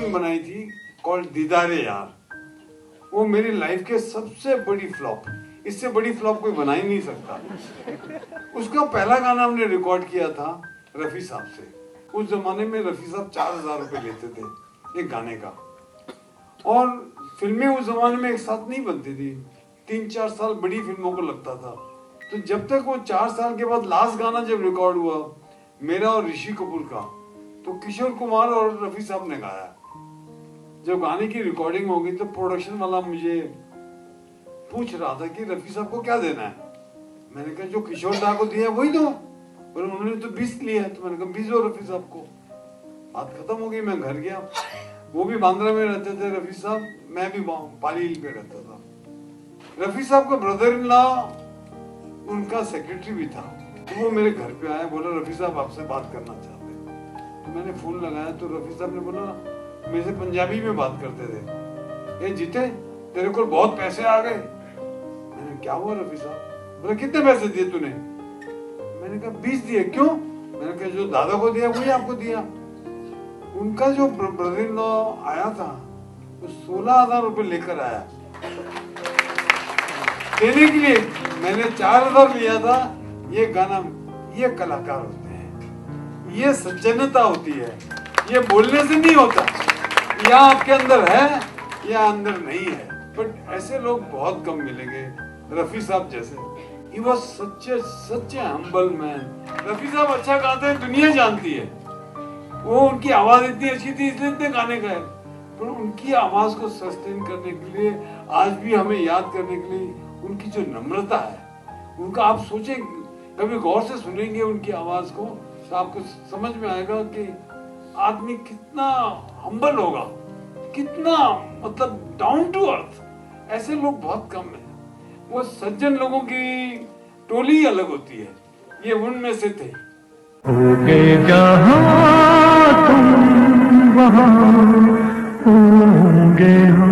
Film बनाई थी called दीदारे यार। वो मेरी लाइफ के सबसे बड़ी फ्लॉप, इससे बड़ी फ्लॉप कोई बना ही नहीं सकता। उसका पहला गाना हमने रिकॉर्ड किया था रफी साहब से। उस जमाने में रफी साहब 4000 रुपए लेते थे एक गाने का, और फिल्में उस जमाने में एक साथ नहीं बनती थी, 3-4 साल बड़ी फिल्मों को लगता था। तो जब तक वो 4 साल के बाद लास्ट गाना जब रिकॉर्ड हुआ मेरा और ऋषि कपूर का, तो किशोर कुमार और रफी साहब ने गाया। जब गाने की रिकॉर्डिंग हो गई तो प्रोडक्शन वाला मुझे पूछ रहा था कि रफी साहब को क्या देना है। मैंने कहा जो किशोर दा को दिया वही दो, पर उन्होंने तो 20 लिया है, तो मैंने कहा 20 दो रफी साहब को। बात खत्म हो गई। मैं घर गया, वो भी बांद्रा में रहते थे रफी साहब, मैं भी पाली हिल पे रहता था। रफी साहब का ब्रदर इन लॉ उनका सेक्रेटरी भी था, तो वो मेरे घर पे आया, बोला रफी साहब आपसे बात करना चाहते हैं। तो मैंने फोन लगाया तो रफी साहब ने बोला, मेरे से पंजाबी में बात करते थे, ए जीते तेरे को बहुत पैसे आ गए। मैंने क्या हुआ रफी साहब? बोला कितने पैसे दिए तूने? मैंने कहा 20 दिए। क्यों? मैंने कहा जो दादा को दिया वही आपको दिया। उनका जो ब्रदर इन लॉ आया था वो 16,000 रुपए लेकर आया देने के लिए। मैंने 4,000 लिया था। ये गाना, ये कलाकार होते हैं, ये सज्जनता होती है, ये बोलने से नहीं होता। या आपके अंदर है या अंदर नहीं है, बट ऐसे लोग बहुत कम मिलेंगे रफी साहब जैसे। He was such a humble man। Rafi साहब अच्छा गाते हैं, दुनिया जानती है। वो उनकी आवाज इतनी अच्छी थी इसलिए इतने गाने गाए, पर उनकी आवाज को सस्टेन करने के लिए, आज भी हमें याद करने के लिए उनकी जो नम्रता है, उनका आप सोचें, कभी गौर से सुनेंगे उनकी आवाज को तो आपको समझ में आएगा कि आदमी कितना हम्बल होगा, कितना मतलब डाउन टू अर्थ। ऐसे लोग बहुत कम हैं। वो सज्जन लोगों की टोली अलग होती है, ये उनमें से थे। होगे जहाँ तुम वहाँ होंगे हम।